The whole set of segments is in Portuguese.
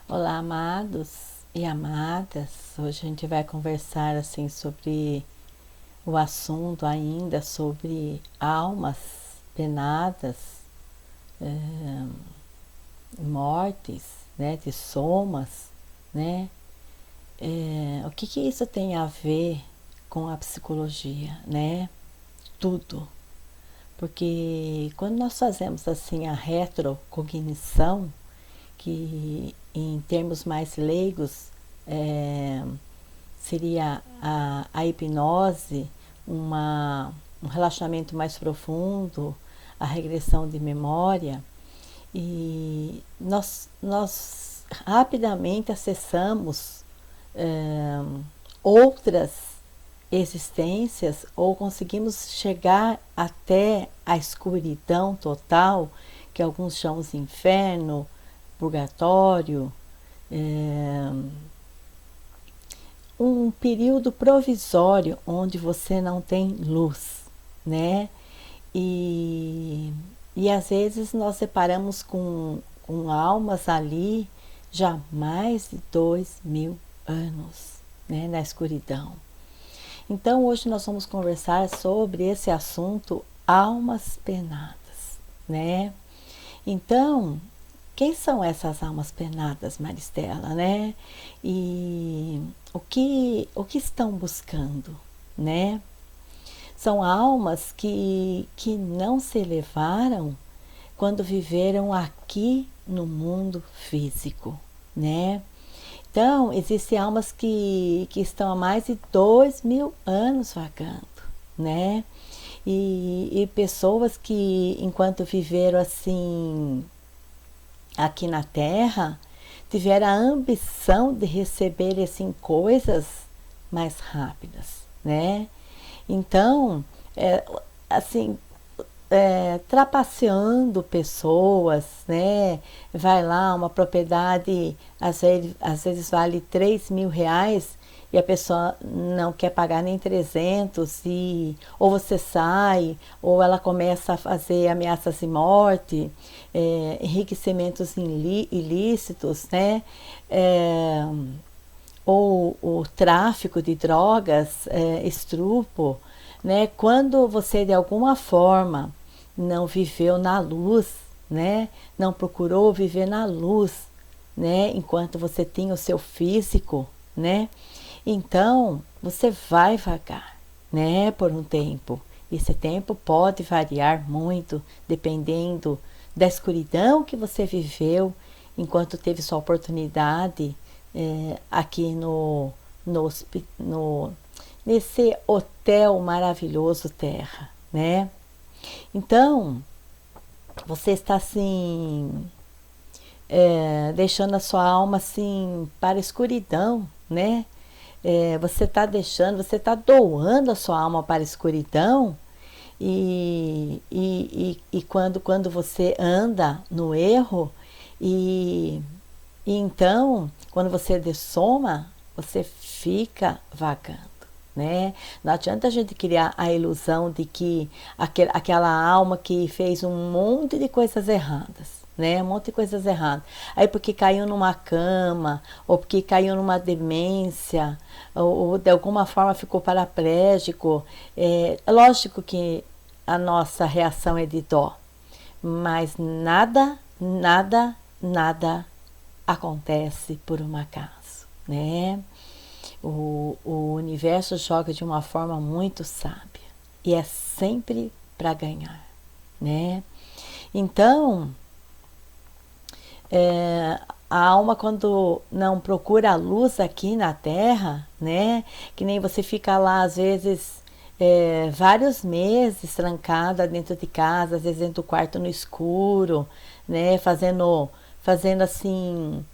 Olá, amados e amadas. Hoje a gente vai conversar assim sobre o assunto ainda sobre almas penadas, mortes, né, de somas, né? O que isso tem a ver com a psicologia, né? Tudo. Porque quando nós fazemos assim a retrocognição, que em termos mais leigos é, seria a hipnose, um relaxamento mais profundo, a regressão de memória, e nós rapidamente acessamos é, outras existências ou conseguimos chegar até a escuridão total, que alguns chamam de inferno, purgatório, é, um período provisório onde você não tem luz, né? E, e às vezes nós separamos com almas ali já mais de 2000 anos, né, na escuridão. Então hoje nós vamos conversar sobre esse assunto, almas penadas, né? Então, quem são essas almas penadas, Maristela, né? E o que estão buscando, né? São almas que não se elevaram quando viveram aqui no mundo físico, né? Então, existem almas que estão há mais de 2000 anos vagando, né? E pessoas que, enquanto viveram assim aqui na Terra, tiveram a ambição de receber assim coisas mais rápidas, né? Então, assim, trapaceando pessoas, né? Vai lá, uma propriedade às vezes vale R$ 3.000 e a pessoa não quer pagar nem 300 e ou você sai ou ela começa a fazer ameaças de morte, enriquecimentos ilícitos, né? Ou o tráfico de drogas, estrupo, né? Quando você de alguma forma não viveu na luz, né? Não procurou viver na luz, né? Enquanto você tinha o seu físico, né? Então você vai vagar, né? Por um tempo. Esse tempo pode variar muito, dependendo da escuridão que você viveu enquanto teve sua oportunidade aqui no, no, nesse hotel maravilhoso Terra, né? Então, você está assim, deixando a sua alma assim para a escuridão, né? Você está deixando, você está doando a sua alma para a escuridão e quando você anda no erro e, e então quando você dessoma, você fica vagando, né? Não adianta a gente criar a ilusão de que aquela alma que fez um monte de coisas erradas, né? Um monte de coisas erradas. Aí porque caiu numa cama, ou porque caiu numa demência, ou de alguma forma ficou paraplégico. Lógico que a nossa reação é de dó, mas nada acontece por um acaso, né? O universo joga de uma forma muito sábia e é sempre para ganhar, né? Então, a alma quando não procura a luz aqui na Terra, né? Que nem você fica lá às vezes vários meses trancada dentro de casa, às vezes dentro do quarto no escuro, né? Fazendo assim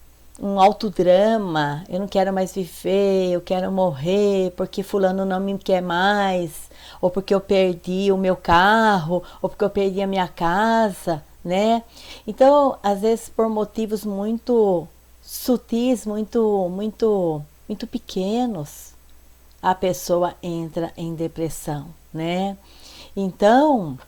um autodrama, eu não quero mais viver, eu quero morrer porque fulano não me quer mais, ou porque eu perdi o meu carro, ou porque eu perdi a minha casa, né? Então, às vezes por motivos muito sutis, muito pequenos, a pessoa entra em depressão, né? Então,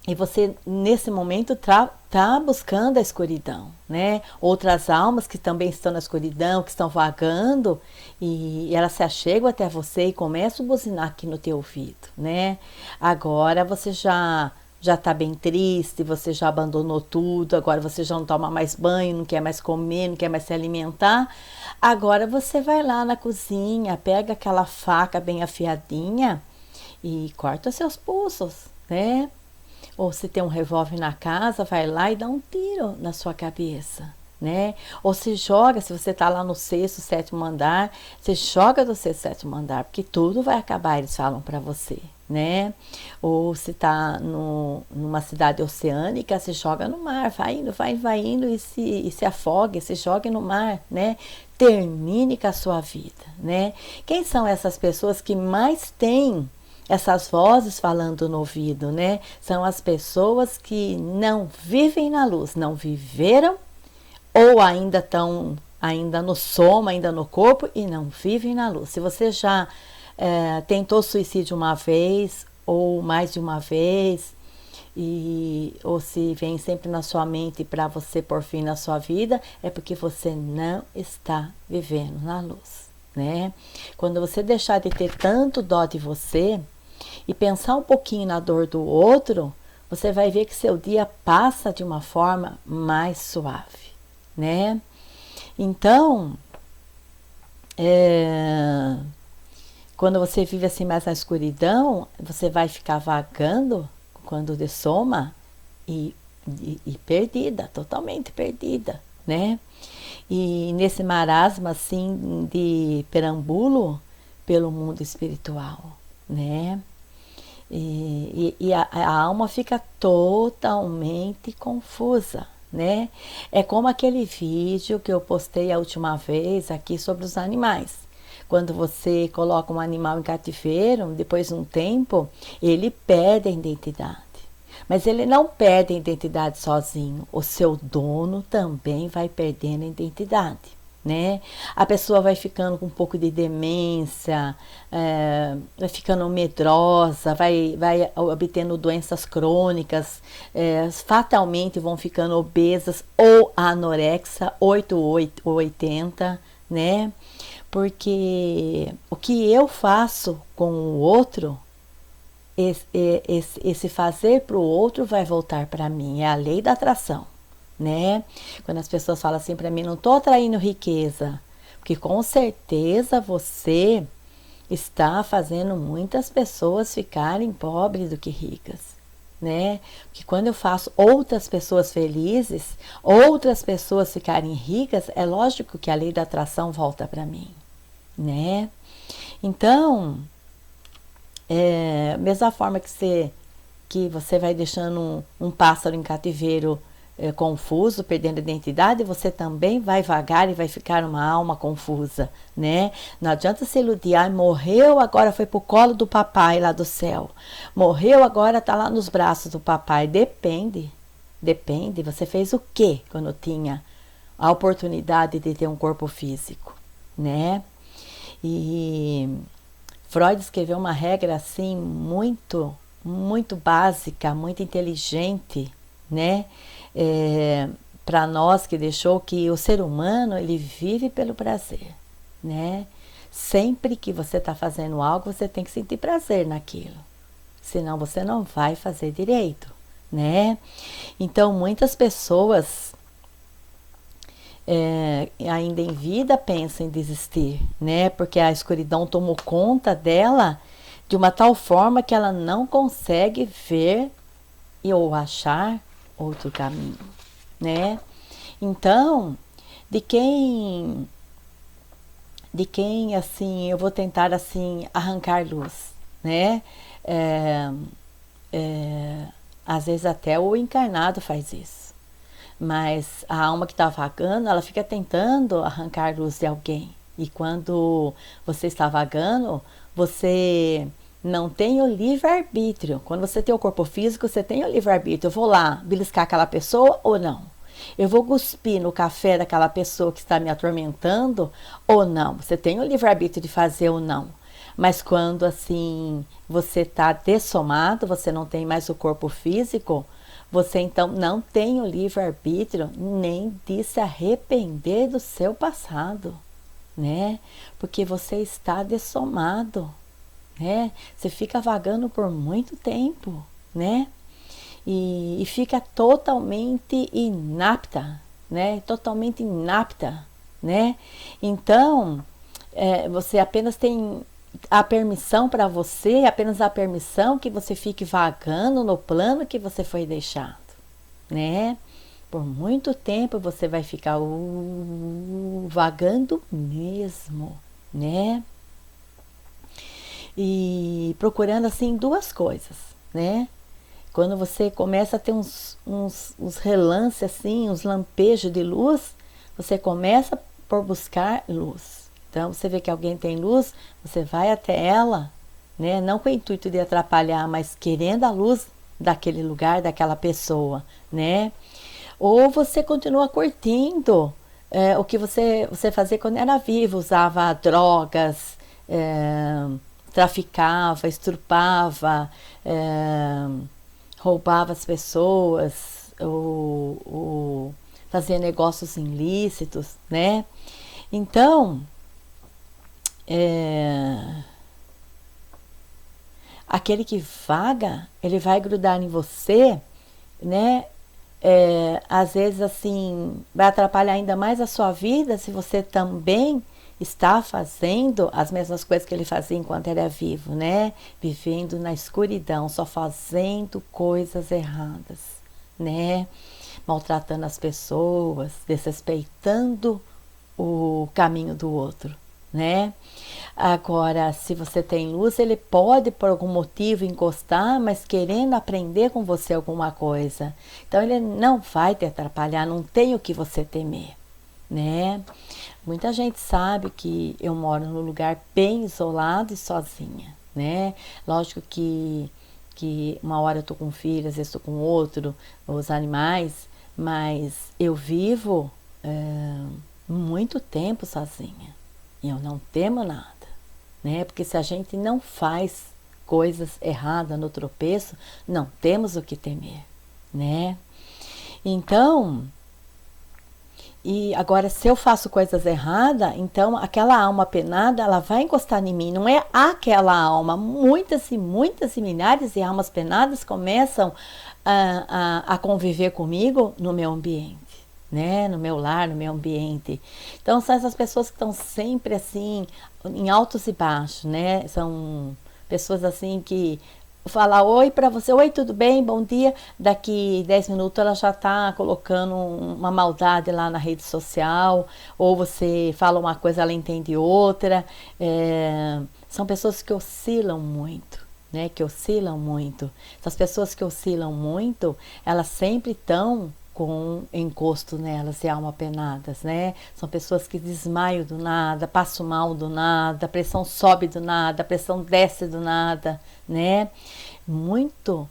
E você, nesse momento, tá buscando a escuridão, né? Outras almas que também estão na escuridão, que estão vagando, e elas se achegam até você e começam a buzinar aqui no teu ouvido, né? Agora você já tá bem triste, você já abandonou tudo, agora você já não toma mais banho, não quer mais comer, não quer mais se alimentar. Agora você vai lá na cozinha, pega aquela faca bem afiadinha e corta seus pulsos, né? Ou se tem um revólver na casa, vai lá e dá um tiro na sua cabeça, né? Ou se joga, se você tá lá no sexto, sétimo andar, você joga do sexto, sétimo andar, porque tudo vai acabar, eles falam para você, né? Ou se tá numa cidade oceânica, se joga no mar, vai indo e se afoga, se joga no mar, né? Termine com a sua vida, né? Quem são essas pessoas que mais têm essas vozes falando no ouvido, né? São as pessoas que não vivem na luz, não viveram ou ainda estão ainda no soma, ainda no corpo e não vivem na luz. Se você já tentou suicídio uma vez ou mais de uma vez, ou se vem sempre na sua mente para você pôr fim na sua vida, é porque você não está vivendo na luz, né? Quando você deixar de ter tanto dó de você e pensar um pouquinho na dor do outro, você vai ver que seu dia passa de uma forma mais suave, né? Então, quando você vive assim mais na escuridão, você vai ficar vagando quando dessoma e perdida, totalmente perdida, né? E nesse marasma assim de perambulo pelo mundo espiritual, né? E a alma fica totalmente confusa, né? É como aquele vídeo que eu postei a última vez aqui sobre os animais. Quando você coloca um animal em cativeiro, depois de um tempo, ele perde a identidade. Mas ele não perde a identidade sozinho, o seu dono também vai perdendo a identidade, né? A pessoa vai ficando com um pouco de demência, vai ficando medrosa, vai obtendo doenças crônicas, fatalmente vão ficando obesas ou anorexa, 880, né? Porque o que eu faço com o outro, esse fazer para o outro vai voltar para mim, é a lei da atração, né? Quando as pessoas falam assim para mim, não estou atraindo riqueza, porque com certeza você está fazendo muitas pessoas ficarem pobres do que ricas, né? Porque quando eu faço outras pessoas felizes, outras pessoas ficarem ricas, é lógico que a lei da atração volta para mim, né? Então, mesma forma que você vai deixando um pássaro em cativeiro confuso, perdendo a identidade, você também vai vagar e vai ficar uma alma confusa, né? Não adianta se iludir, morreu, agora foi pro colo do papai lá do céu. Morreu, agora tá lá nos braços do papai. Depende, você fez o quê quando tinha a oportunidade de ter um corpo físico, né? E Freud escreveu uma regra assim muito básica, muito inteligente, né? Para nós, que deixou que o ser humano ele vive pelo prazer, né? Sempre que você está fazendo algo, você tem que sentir prazer naquilo, senão você não vai fazer direito, né? Então muitas pessoas ainda em vida pensam em desistir, né? Porque a escuridão tomou conta dela de uma tal forma que ela não consegue ver ou achar outro caminho, né? Então, de quem assim eu vou tentar assim arrancar luz, né? Às vezes até o encarnado faz isso, mas a alma que está vagando, ela fica tentando arrancar luz de alguém, e quando você está vagando, você não tem o livre-arbítrio. Quando você tem o corpo físico, você tem o livre-arbítrio. Eu vou lá beliscar aquela pessoa ou não? Eu vou cuspir no café daquela pessoa que está me atormentando ou não? Você tem o livre-arbítrio de fazer ou não. Mas quando assim você está dessomado, você não tem mais o corpo físico, você então não tem o livre-arbítrio nem de se arrepender do seu passado, né? Porque você está dessomado, né? Você fica vagando por muito tempo, né? E fica totalmente inapta, né? Totalmente inapta, né? Então, você apenas tem a permissão para você, apenas a permissão que você fique vagando no plano que você foi deixado, né? Por muito tempo você vai ficar vagando mesmo, né? E procurando assim duas coisas, né? Quando você começa a ter uns relances assim, uns lampejos de luz, você começa por buscar luz. Então você vê que alguém tem luz, você vai até ela, né? Não com o intuito de atrapalhar, mas querendo a luz daquele lugar, daquela pessoa, né? Ou você continua curtindo o que você fazia quando era vivo, usava drogas, traficava, estrupava, roubava as pessoas, ou fazia negócios ilícitos, né? Então, aquele que vaga, ele vai grudar em você, né? Às vezes assim vai atrapalhar ainda mais a sua vida se você também está fazendo as mesmas coisas que ele fazia enquanto era vivo, né? Vivendo na escuridão, só fazendo coisas erradas, né? Maltratando as pessoas, desrespeitando o caminho do outro, né? Agora, se você tem luz, ele pode por algum motivo encostar, mas querendo aprender com você alguma coisa. Então ele não vai te atrapalhar, não tem o que você temer, né? Muita gente sabe que eu moro num lugar bem isolado e sozinha, né? Lógico que uma hora eu tô com um filho, às vezes tô com outro, os animais, mas eu vivo muito tempo sozinha e eu não temo nada, né? Porque se a gente não faz coisas erradas no tropeço, não temos o que temer, né? Então, e agora se eu faço coisas erradas, então aquela alma penada, ela vai encostar em mim, não é aquela alma, muitas e muitas e milhares de almas penadas começam a conviver comigo no meu ambiente, né, no meu lar, no meu ambiente. Então são essas pessoas que estão sempre assim em altos e baixos, né? São pessoas assim que fala oi para você, oi, tudo bem, bom dia, daqui 10 minutos ela já está colocando uma maldade lá na rede social, ou você fala uma coisa, ela entende outra. São pessoas que oscilam muito, né? Que oscilam muito. Essas pessoas que oscilam muito, elas sempre estão com encosto nelas e alma penadas, né? São pessoas que desmaiam do nada, passam mal do nada, a pressão sobe do nada, a pressão desce do nada, né? Muito,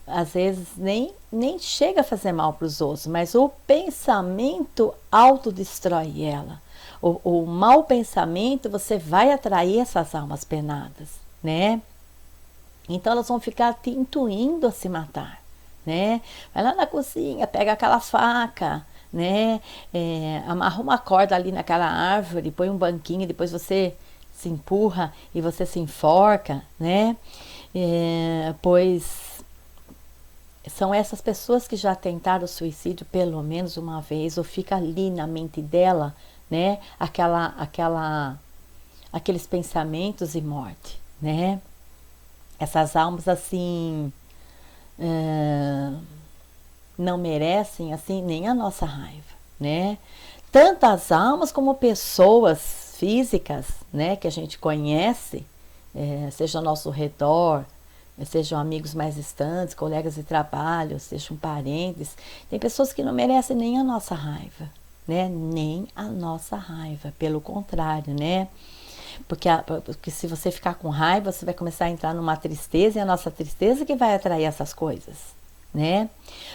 às vezes nem chega a fazer mal para os outros, mas o pensamento autodestrói ela. O mau pensamento, você vai atrair essas almas penadas, né? Então elas vão ficar te intuindo a se matar, né? Vai lá na cozinha, pega aquela faca, né? Amarra uma corda ali naquela árvore, põe um banquinho, depois você se empurra e você se enforca, né? Pois são essas pessoas que já tentaram o suicídio pelo menos uma vez, ou fica ali na mente dela, né? Aqueles pensamentos e morte, né? Essas almas assim não merecem assim nem a nossa raiva, né? Tanto as almas como pessoas físicas, né, que a gente conhece, seja ao nosso redor, sejam amigos mais distantes, colegas de trabalho, sejam parentes, tem pessoas que não merecem nem a nossa raiva, né? Nem a nossa raiva, pelo contrário, né? Porque se você ficar com raiva, você vai começar a entrar numa tristeza, e a nossa tristeza que vai atrair essas coisas, né?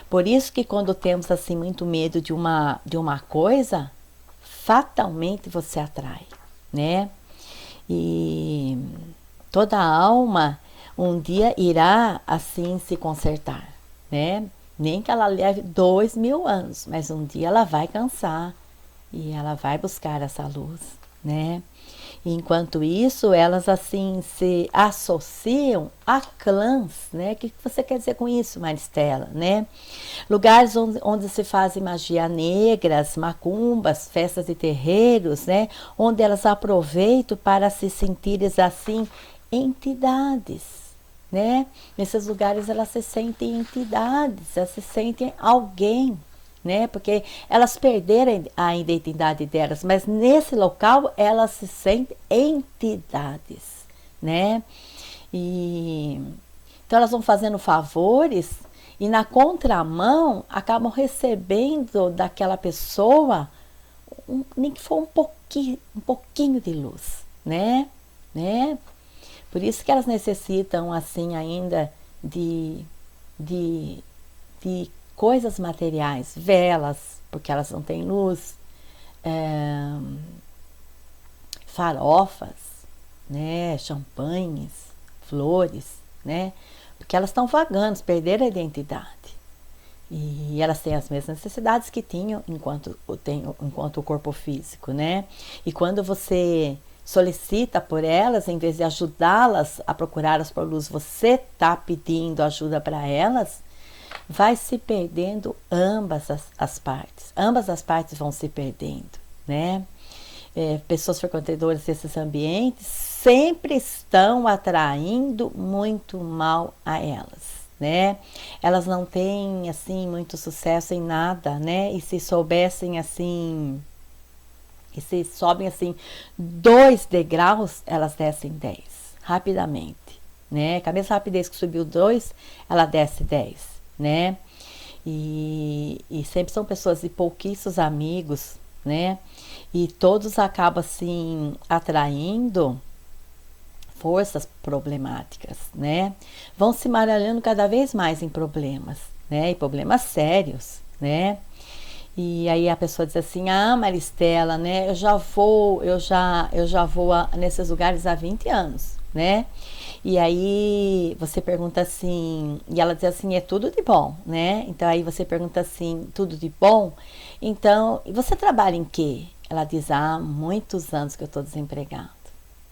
Por isso que quando temos assim muito medo de uma coisa, fatalmente você atrai, né? E Toda alma um dia irá assim se consertar, né? Nem que ela leve 2000 anos, mas um dia ela vai cansar e ela vai buscar essa luz, né? E enquanto isso, elas assim se associam a clãs, né? O que você quer dizer com isso, Maristela, né? Lugares onde se fazem magia negras, macumbas, festas de terreiros, né? Onde elas aproveitam para se sentirem assim entidades, né? Nesses lugares elas se sentem entidades, elas se sentem alguém, né? Porque elas perderam a identidade delas, mas nesse local elas se sentem entidades, né? E então elas vão fazendo favores e na contramão acabam recebendo daquela pessoa nem que for um pouquinho de luz, né? Por isso que elas necessitam assim ainda de, de coisas materiais, velas, porque elas não têm luz, farofas, né, champanhes, flores, né, porque elas estão vagando, perderam a identidade. E elas têm as mesmas necessidades que tinham enquanto o corpo físico, né? E quando você solicita por elas, em vez de ajudá-las a procurá-las por luz, você está pedindo ajuda para elas, vai se perdendo ambas as partes. Ambas as partes vão se perdendo, né? Pessoas frequentadoras desses ambientes sempre estão atraindo muito mal a elas, né? Elas não têm assim muito sucesso em nada, né? E se soubessem assim, e se sobem assim 2 degraus, elas descem 10 rapidamente, né? Com a mesma rapidez que subiu 2, ela desce 10, né? E sempre são pessoas de pouquíssimos amigos, né? E todos acabam assim atraindo forças problemáticas, né? Vão se maralhando cada vez mais em problemas, né? E problemas sérios, né? E aí a pessoa diz assim: "Ah, Maristela, né? Eu já vou nesses lugares há 20 anos, né?" E aí você pergunta assim, e ela diz assim: "É tudo de bom, né?" Então aí você pergunta assim: "Tudo de bom? Então, e você trabalha em quê?" Ela diz: "Há muitos anos que eu estou desempregado,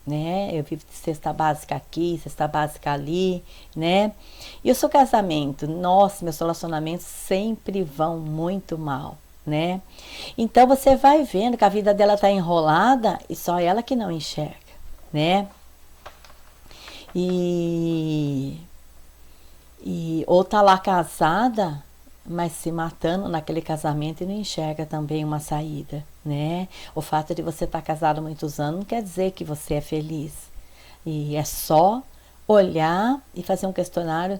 né? Eu vivo de cesta básica aqui, cesta básica ali, né? E o seu casamento? Nossa, meus relacionamentos sempre vão muito mal, né?" Então você vai vendo que a vida dela está enrolada e só ela que não enxerga, né? E ou tá lá casada, mas se matando naquele casamento e não enxerga também uma saída, né? O fato de você estar casado há muitos anos não quer dizer que você é feliz. E é só olhar e fazer um questionário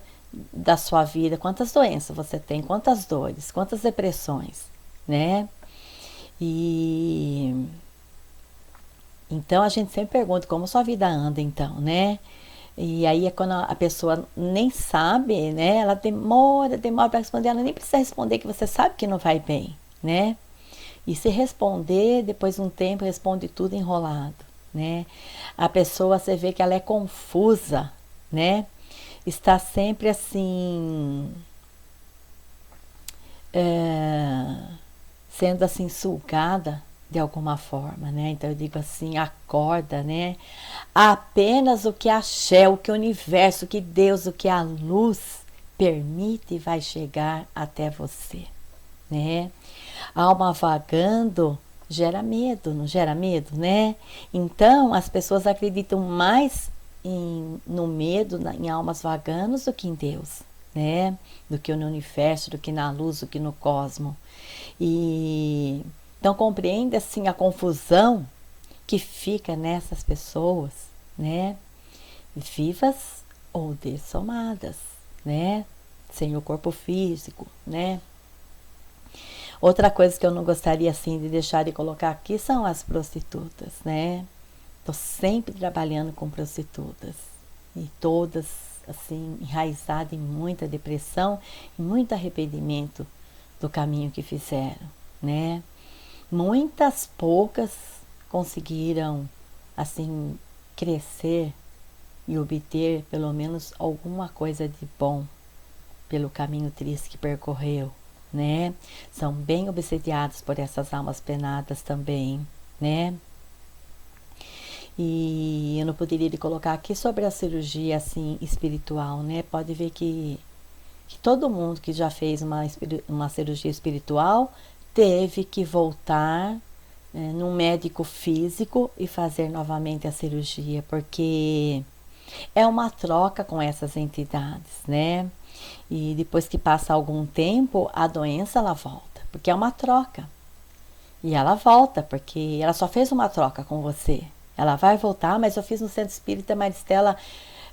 da sua vida, quantas doenças você tem, quantas dores, quantas depressões, né? E então a gente sempre pergunta como sua vida anda então, né? E aí é quando a pessoa nem sabe, né? Ela demora para responder, ela nem precisa responder que você sabe que não vai bem, né? E se responder, depois de um tempo responde tudo enrolado, né? A pessoa, você vê que ela é confusa, né? Está sempre assim, sendo assim sugada de alguma forma, né? Então eu digo assim, acorda, né? Apenas o que a Axé, o que o universo, o que Deus, o que a luz permite vai chegar até você, né? Alma vagando gera medo, não gera medo, né? Então as pessoas acreditam mais no medo, em almas vagando do que em Deus, né? Do que no universo, do que na luz, do que no cosmo. E então compreende assim a confusão que fica nessas pessoas, né? Vivas ou dessomadas, né? Sem o corpo físico, né? Outra coisa que eu não gostaria assim de deixar de colocar aqui são as prostitutas, né? Tô sempre trabalhando com prostitutas e todas assim enraizadas em muita depressão e muito arrependimento do caminho que fizeram, né? Poucas conseguiram assim crescer e obter pelo menos alguma coisa de bom pelo caminho triste que percorreu, né? São bem obsediados por essas almas penadas também, né? E eu não poderia lhe colocar aqui sobre a cirurgia assim espiritual, né? Pode ver que todo mundo que já fez uma cirurgia espiritual teve que voltar num médico físico e fazer novamente a cirurgia, porque é uma troca com essas entidades, né? E depois que passa algum tempo, a doença ela volta, porque é uma troca. E ela volta, porque ela só fez uma troca com você. Ela vai voltar, mas eu fiz no Centro Espírita Maristela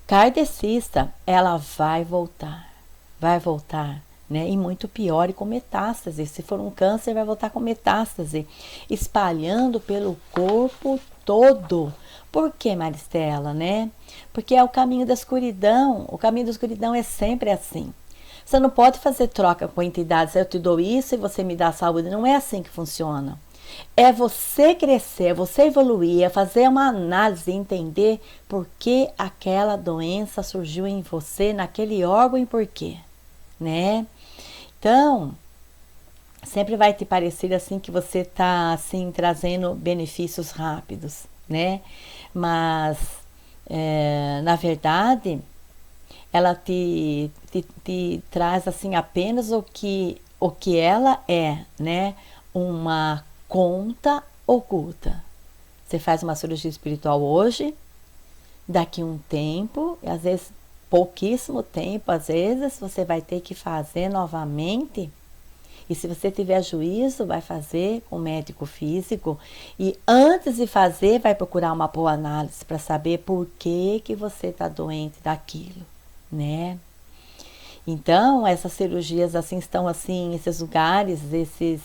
kardecista. Ela vai voltar, né? E muito pior, e com metástase. Se for um câncer, vai voltar com metástase, espalhando pelo corpo todo. Por que, Maristela, né? Porque é o caminho da escuridão. O caminho da escuridão é sempre assim. Você não pode fazer troca com entidades, eu te dou isso e você me dá saúde. Não é assim que funciona. É você crescer, é você evoluir, é fazer uma análise e entender por que aquela doença surgiu em você, naquele órgão e por quê, né? Então, sempre vai te parecer assim que você está assim trazendo benefícios rápidos, né? Mas, na verdade, ela te traz assim apenas o que ela é, né? Uma conta oculta. Você faz uma cirurgia espiritual hoje, daqui um tempo, e às vezes pouquíssimo tempo, às vezes você vai ter que fazer novamente. E se você tiver juízo, vai fazer com o médico físico. E antes de fazer, vai procurar uma boa análise para saber por que você está doente daquilo, né? Então, essas cirurgias assim estão assim, esses lugares,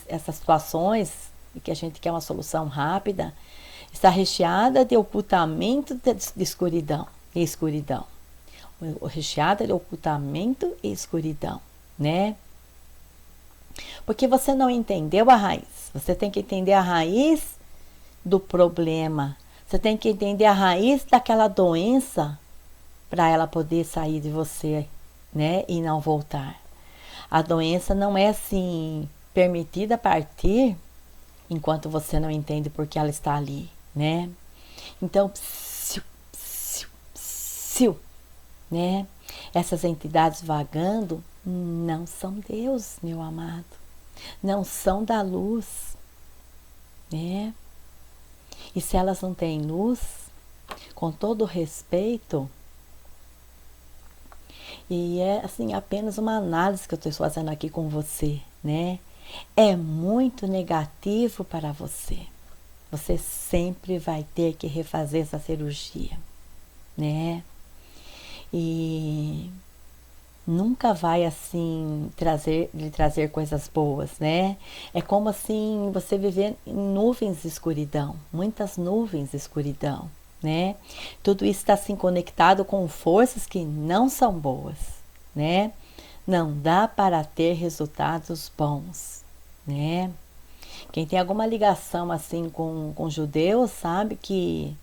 essas situações que a gente quer uma solução rápida, está recheada de ocultamento de escuridão e escuridão. Recheada de ocultamento e escuridão, né? Porque você não entendeu a raiz. Você tem que entender a raiz do problema. Você tem que entender a raiz daquela doença para ela poder sair de você, né? E não voltar. A doença não é assim permitida partir enquanto você não entende por que ela está ali, né? Então, né? Essas entidades vagando não são Deus, meu amado. Não são da luz, né? E se elas não têm luz, com todo respeito, e é assim apenas uma análise que eu estou fazendo aqui com você, né? É muito negativo para você. Você sempre vai ter que refazer essa cirurgia, né? E nunca vai assim lhe trazer coisas boas, né? É como assim você viver em nuvens de escuridão, muitas nuvens de escuridão, né? Tudo isso está assim conectado com forças que não são boas, né? Não dá para ter resultados bons, né? Quem tem alguma ligação assim com judeus sabe que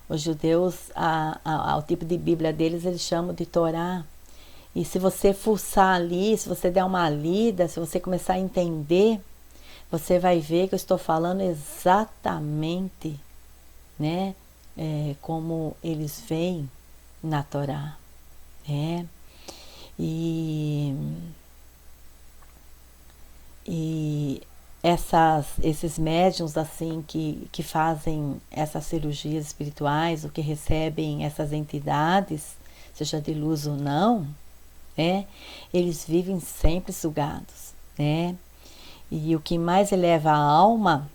os judeus, o tipo de Bíblia deles, eles chamam de Torá. E se você fuçar ali, se você der uma lida, se você começar a entender, você vai ver que eu estou falando exatamente, né? Como eles veem na Torá, né? E esses médiuns assim que fazem essas cirurgias espirituais, ou que recebem essas entidades, seja de luz ou não, né? Eles vivem sempre sugados, né? E o que mais eleva a alma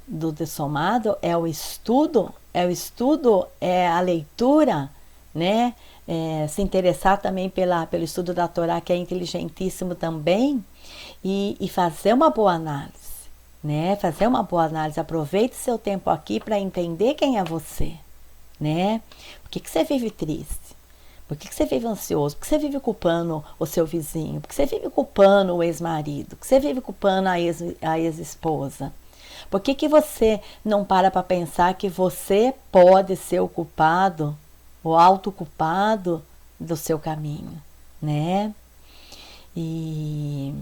do dessomado é o estudo, é a leitura, né? Se interessar também pelo estudo da Torá, que é inteligentíssimo também, e fazer uma boa análise, né? Fazer uma boa análise. Aproveite seu tempo aqui para entender quem é você, né? Por que você vive triste? Por que você vive ansioso? Por que você vive culpando o seu vizinho? Por que você vive culpando o ex-marido? Por que você vive culpando a ex-esposa? Por que você não para pensar que você pode ser o culpado, o autoculpado do seu caminho, né? E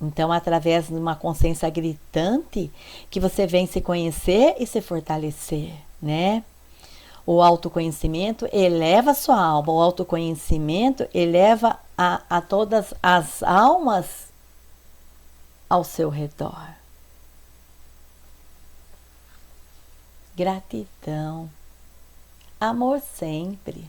então, através de uma consciência gritante, que você vem se conhecer e se fortalecer, né? O autoconhecimento eleva a sua alma, o autoconhecimento eleva a todas as almas ao seu redor. Gratidão, amor sempre.